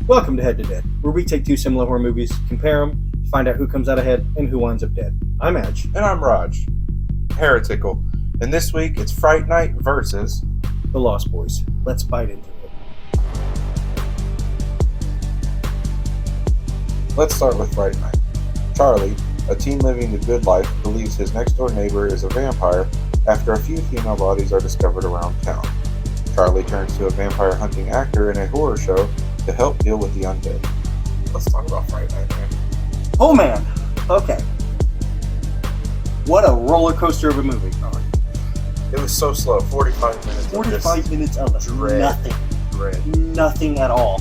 Welcome to Head to Dead, where we take two similar horror movies, compare them, find out who comes out ahead and who winds up dead. I'm Edge. And I'm Raj. Heretical. And this week it's Fright Night versus The Lost Boys. Let's bite into it. Let's start with Fright Night. Charlie, a teen living the good life, believes his next door neighbor is a vampire after a few female bodies are discovered around town. Charlie turns to a vampire hunting actor in a horror show to help deal with the undead. Let's talk about Fright Night, man. Oh man! Okay. What a roller coaster of a movie. It was so slow. 45 minutes. 45 minutes of dread. Nothing. Dread. Nothing at all.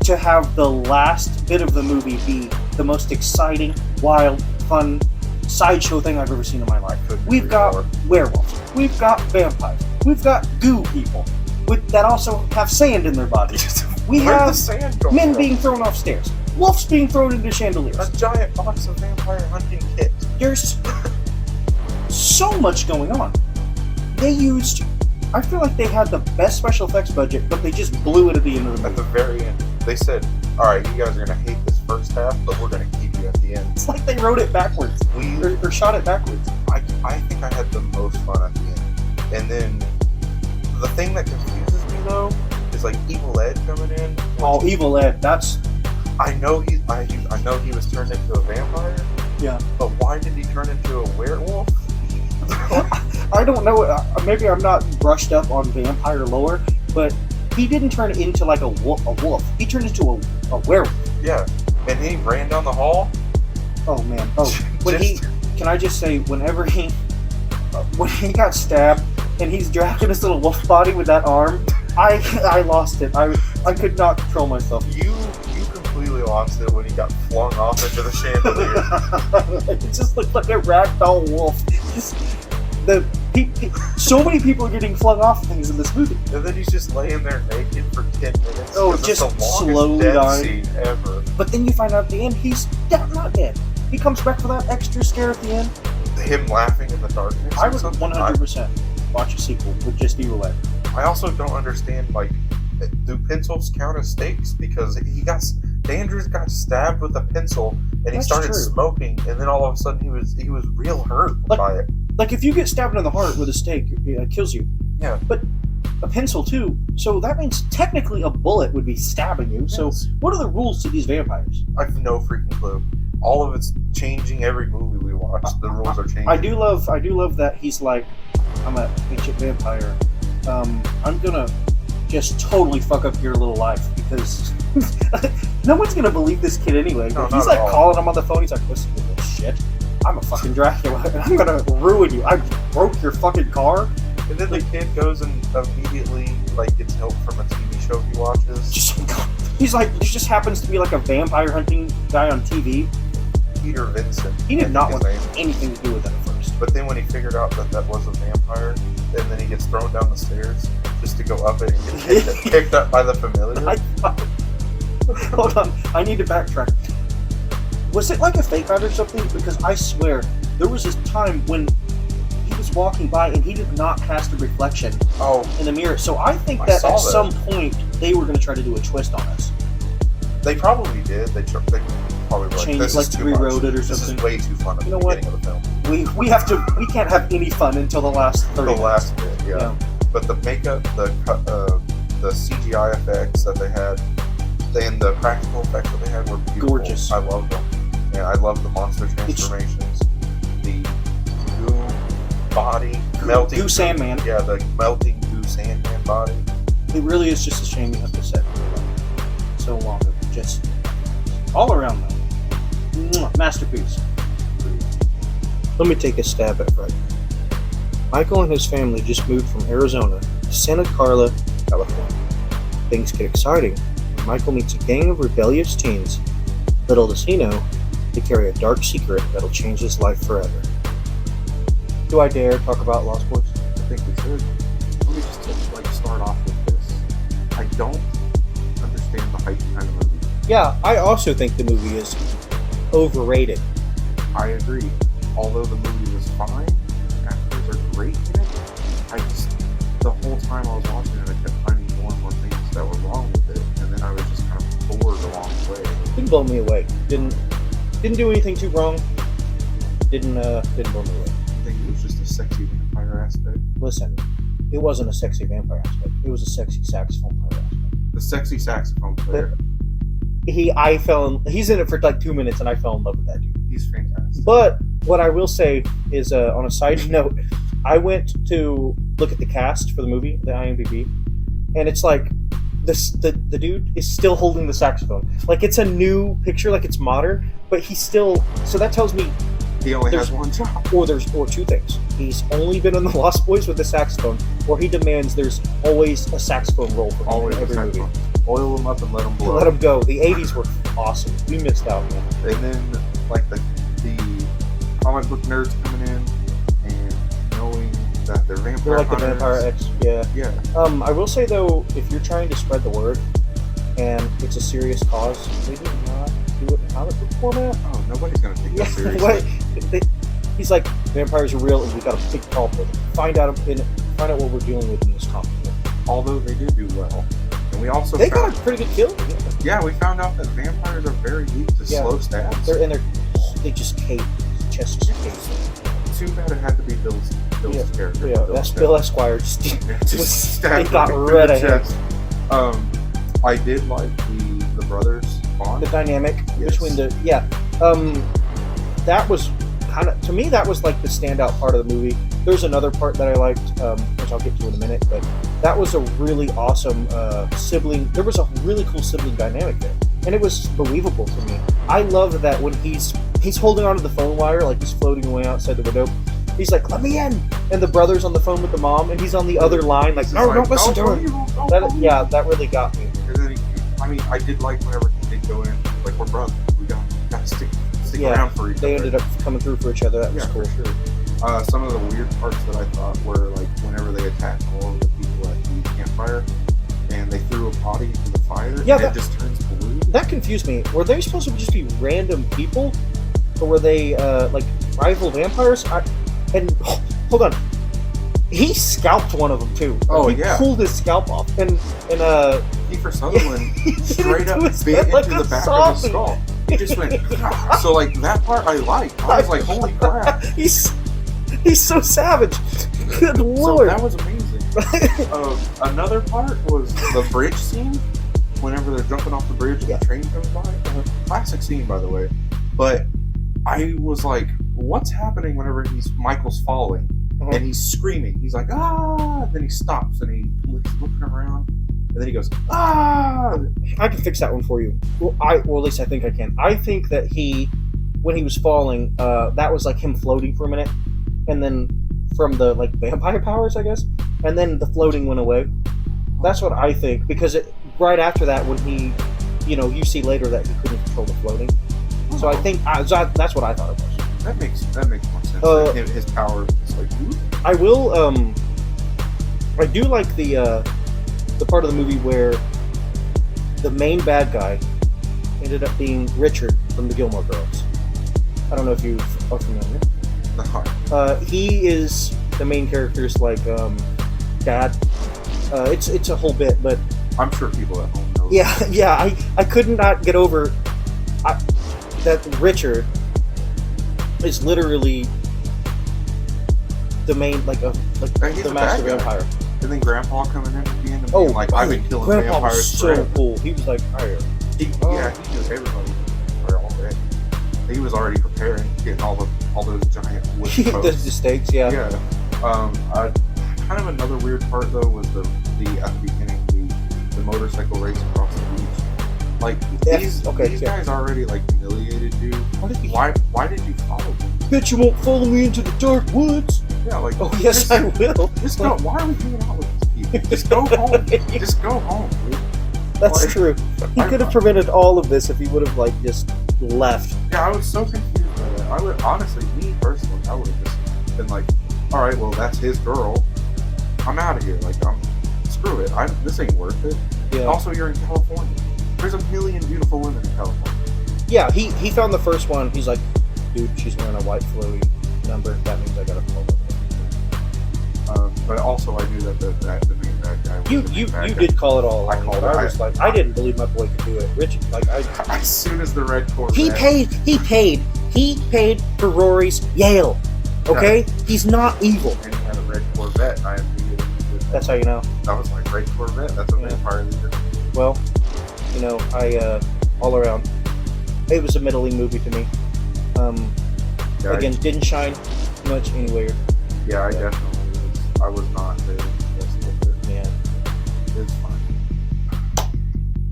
To have the last bit of the movie be the most exciting, wild, fun sideshow thing I've ever seen in my life. We've got werewolves. We've got vampires. We've got goo people that also have sand in their bodies. We have men being thrown off stairs. Wolves being thrown into chandeliers. A giant box of vampire hunting kit. There's so much going on. I feel like they had the best special effects budget, but they just blew it at the end of the movie. At the very end, they said, alright, you guys are going to hate this first half, but we're going to keep you at the end. It's like they wrote it backwards. Or shot it backwards. I think I had the most fun at the end. And then, the thing that confuses me, though, is like Evil Ed coming in. Oh, Evil Ed, that's... I know he was turned into a vampire. Yeah. But why did he turn into a werewolf? I don't know. Maybe I'm not brushed up on vampire lore, but he didn't turn into like a wolf. He turned into a werewolf. Yeah. And he ran down the hall. Oh man. Oh, can I just say, when he got stabbed and he's dragging his little wolf body with that arm, I lost it. I could not control myself. You completely lost it when he got flung off into the chandelier. It just looked like a ragdoll wolf. So many people are getting flung off things in this movie. And then he's just laying there naked for 10 minutes. Oh, just slowly dying. Scene ever. But then you find out at the end he's not dead. He comes back for that extra scare at the end. Him laughing in the darkness. I would 100% watch a sequel with just Evil Ed. I also don't understand, like, do pencils count as stakes? Because Andrews got stabbed with a pencil and he started smoking, and then all of a sudden he was real hurt by it. Like, if you get stabbed in the heart with a stake, it kills you. Yeah. But a pencil too, so that means technically a bullet would be stabbing you. Yes. So what are the rules to these vampires? I have no freaking clue. All of it's changing every movie we watch. The rules are changing. I do love that he's like, I'm an ancient vampire. I'm gonna just totally fuck up your little life because no one's gonna believe this kid anyway. No, he's like calling him on the phone. He's like, listen to this shit. I'm a fucking Dracula and I'm gonna ruin you. I broke your fucking car. And then the kid goes and immediately gets help from a TV show he watches. He's like, this just happens to be like a vampire hunting guy on TV. Peter Vincent. He did not want anything to do with it at first. But then when he figured out that was a vampire, and then he gets thrown down the stairs just to go up it and get picked up by the familiar. Hold on, I need to backtrack. Was it like a fake out or something? Because I swear, there was this time when he was walking by and he did not pass the reflection in the mirror. So I think that at some point they were going to try to do a twist on us. They probably did. They probably were like, this is too much. Rewrote it or this something. Is way too fun at you the know beginning what? of the film. We can't have any fun until the last 30 minutes. The last bit, yeah. But the makeup, the CGI effects that they had, and the practical effects that they had were beautiful. Gorgeous. I love them. And I love the monster transformations. The goo body melting. Goo Sandman. Yeah, the melting goo Sandman body. It really is just a shame you have to set so long. Just all around though. Masterpiece. Let me take a stab at Fright. Michael and his family just moved from Arizona to Santa Carla, California. Things get exciting when Michael meets a gang of rebellious teens. Little does he know, they carry a dark secret that'll change his life forever. Do I dare talk about Lost Boys? I think we should. Let me just start off with this. I don't understand the hype behind the movie. Yeah, I also think the movie is overrated. I agree. Although the movie was fine, actors are great in it, the whole time I was watching it, I kept finding more and more things that were wrong with it, and then I was just kind of bored didn't blow me away. Didn't do anything too wrong. Didn't blow me away. I think it was just a sexy vampire aspect. Listen, it wasn't a sexy vampire aspect. It was a sexy saxophone player aspect. The sexy saxophone player. He's in it for like 2 minutes, and I fell in love with that dude. He's fantastic. But what I will say is, on a side note, I went to look at the cast for the movie, the IMDb, and it's like the dude is still holding the saxophone. Like, it's a new picture, like it's modern, but he's still. So that tells me he only has one job. Or two things. He's only been in the Lost Boys with the saxophone, or he demands there's always a saxophone role for him in every movie. Oil him up and let him blow. Let him go. The 80s were awesome. We missed out, man. And then, like, the comic book nerds coming in and knowing that they're vampire They're like hunters. the Vampire X, yeah. Yeah. I will say, though, if you're trying to spread the word, and it's a serious cause, maybe not do it in comic book format. Oh, nobody's going to take that seriously. He's like, vampires are real, and we got a big problem. Find out what we're dealing with in this comic book. Although they did do well. And we also got a pretty good kill. Yeah, we found out that vampires are very weak to slow stabs. They just cave. Chest just caves. Too bad it had to be Bill's character. Yeah, that's Bill Esquire. Just stabbed they got rid of him. chest. I did like the brothers bond. The dynamic between that was kind of, to me, that was like the standout part of the movie. There's another part that I liked, which I'll get to in a minute, but that was a really awesome sibling. There was a really cool sibling dynamic there, and it was believable to me. I love that when he's holding onto the phone wire, like he's floating away outside the window. He's like, "Let me in," and the brother's on the phone with the mom, and he's on the other line, like, "No, don't listen to him." That really got me. And then I did like whenever he did go in, like, we're brothers. We gotta stick around for each other. They ended up coming through for each other. That was cool. For sure. Some of the weird parts that I thought were, like, whenever they attacked all of the people at the campfire, and they threw a body into the fire, and it just turns blue. That confused me. Were they supposed to just be random people, or were they like rival vampires? Hold on. He scalped one of them too. Oh, he pulled his scalp off, and Kiefer Sutherland straight up bit like into the back of his skull. He just went. So, like, that part I liked. I was like, holy crap! He's so savage. Good lord. So that was amazing. Another part was the bridge scene. Whenever they're jumping off the bridge and the train comes by. Classic scene, by the way. But I was like, what's happening whenever Michael's falling and he's screaming? He's like, ah! And then he stops and he's looking around. And then he goes, ah! I can fix that one for you. Well, at least I think I can. I think that when he was falling, that was like him floating for a minute, and then from the like vampire powers, I guess, and then the floating went away. That's what I think, because right after that, when he, you see later that he couldn't control the floating. So I think that's what I thought it was. That makes more sense. His power is like, ooh. I will. I do like the part of the movie where the main bad guy ended up being Richard from the Gilmore Girls. I don't know if you are familiar. He is the main character's like dad. It's a whole bit, but I'm sure people at home know. Yeah. I could not get over that Richard is literally the main the master vampire. And then Grandpa coming in at the end and being like, I've been killing Grandpa vampires was so forever. cool. He was like, He knew everybody for all day. He was already preparing, getting all those giant wood posts. the stakes, yeah. Kind of another weird part though was the at the beginning the motorcycle race across the beach. Like, these guys already like humiliated you. Why did you follow them? Bet you won't follow me into the dark woods. Yeah, like, oh yes, I will. Just go. Why are we hanging out with these people? Just go home. Just go home, dude. That's true. He could have prevented all of this if he would have just left. Yeah, I was so confused by that. I would honestly, me personally, I would have just been like, all right, well, that's his girl. I'm out of here. Like, screw it. This ain't worth it. Yeah. Also, you're in California. There's a million beautiful women in California. Yeah, he found the first one. He's like, dude, she's wearing a white flowy number. That means I gotta follow her. But also, I knew that the main bad guy. You Was the main bad you guy. did call it all. I called it. I was like, I didn't believe my boy could do it. Rich, like I. As soon as the red Corvette. He paid for Rory's Yale. Okay, he's not evil. And he had a red Corvette. I immediately knew that. That's how you know. I was like, red Corvette. That's a vampire leader. Well, you know, I all around, it was a middling movie to me. Yeah, Again, didn't shine much anywhere. I definitely was. I was not very impressed with it. Yeah. It's fine.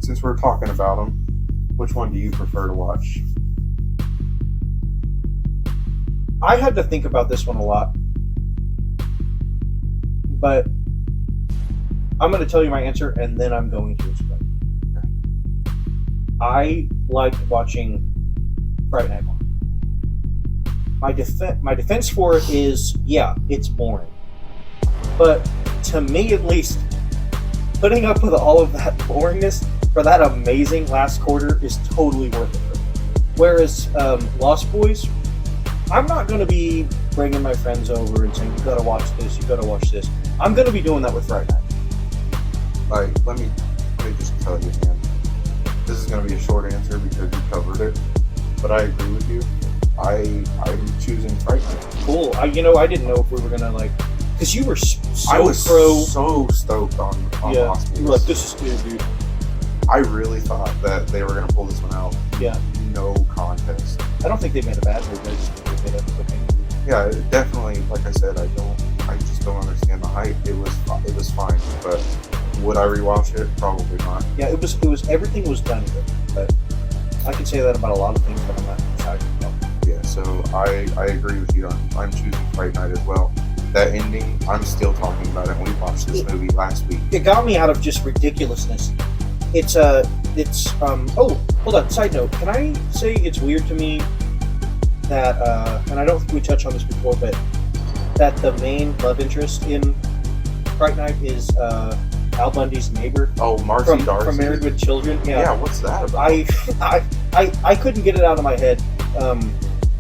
Since we're talking about them, which one do you prefer to watch? I had to think about this one a lot, but I'm going to tell you my answer, and then I'm going to explain. Okay. I liked watching Fright Night more. My defense for it is, yeah, it's boring. But to me, at least, putting up with all of that boringness for that amazing last quarter is totally worth it. Whereas Lost Boys, I'm not going to be bringing my friends over and saying, you got to watch this, you got to watch this. I'm going to be doing that with Fright Night. Like, let me just tell you, man. This is going to be a short answer because you covered it, but I agree with you. I'm choosing Fright Night. Cool. I didn't know if we were going to, like, because you were I was pro. so stoked on Lost Boys. You were like, this is good, dude. I really thought that they were going to pull this one out. Yeah. No contest. I don't think they made a bad movie. I just think they made a okay movie. Yeah, definitely. Like I said, I just don't understand the hype. It was fine, but would I rewatch it? Probably not. Yeah, it was everything was done good, but I could say that about a lot of things, but I'm not excited. No. Yeah, so I agree with you. I'm choosing Fright Night as well. That ending, I'm still talking about it. We watched this movie last week. It got me out of just ridiculousness. It's oh, hold on, side note, can I say it's weird to me that and I don't think we touched on this before, but that the main love interest in Fright Night is Al Bundy's neighbor. Oh, Marcy from Darcy. From Married with Children. Yeah, what's that about? I couldn't get it out of my head.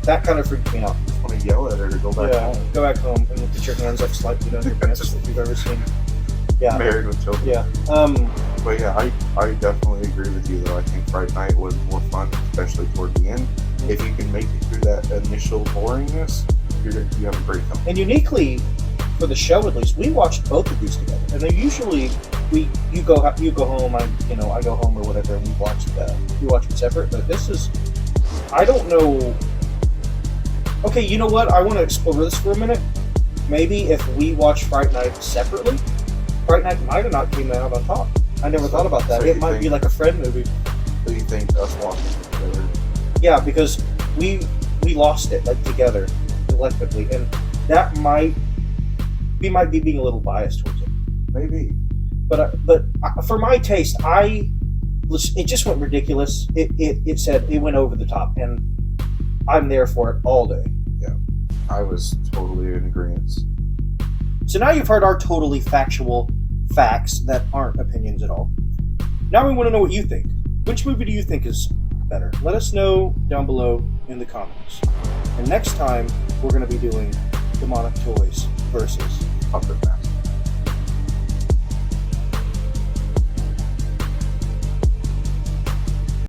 That kind of freaked me out. I just want to yell at her to go back home. Go back home and put your hands up slightly down your pants if you've ever seen. Yeah. Married with Children. Yeah. But yeah, I definitely agree with you though. I think Fright Night was more fun, especially toward the end. If you can make it through that initial boringness, you have a great film. And uniquely, for the show at least, we watched both of these together. And then usually you go home, I go home or whatever, and we watch them separate. But this is, I don't know. Okay, you know what? I want to explore this for a minute. Maybe if we watch Fright Night separately, Fright Night might have not came out on top. I never thought about that. So It might be like a friend movie. So you think us watching it together? Yeah, because we lost it like together, collectively, and that we might be being a little biased towards it. Maybe. But for my taste, it just went ridiculous. It said it went over the top, and I'm there for it all day. Yeah, I was totally in agreement. So now you've heard our totally factual facts that aren't opinions at all. Now we want to know what you think. Which movie do you think is better? Let us know down below in the comments. And next time, we're going to be doing Demonic Toys versus Puppet Master.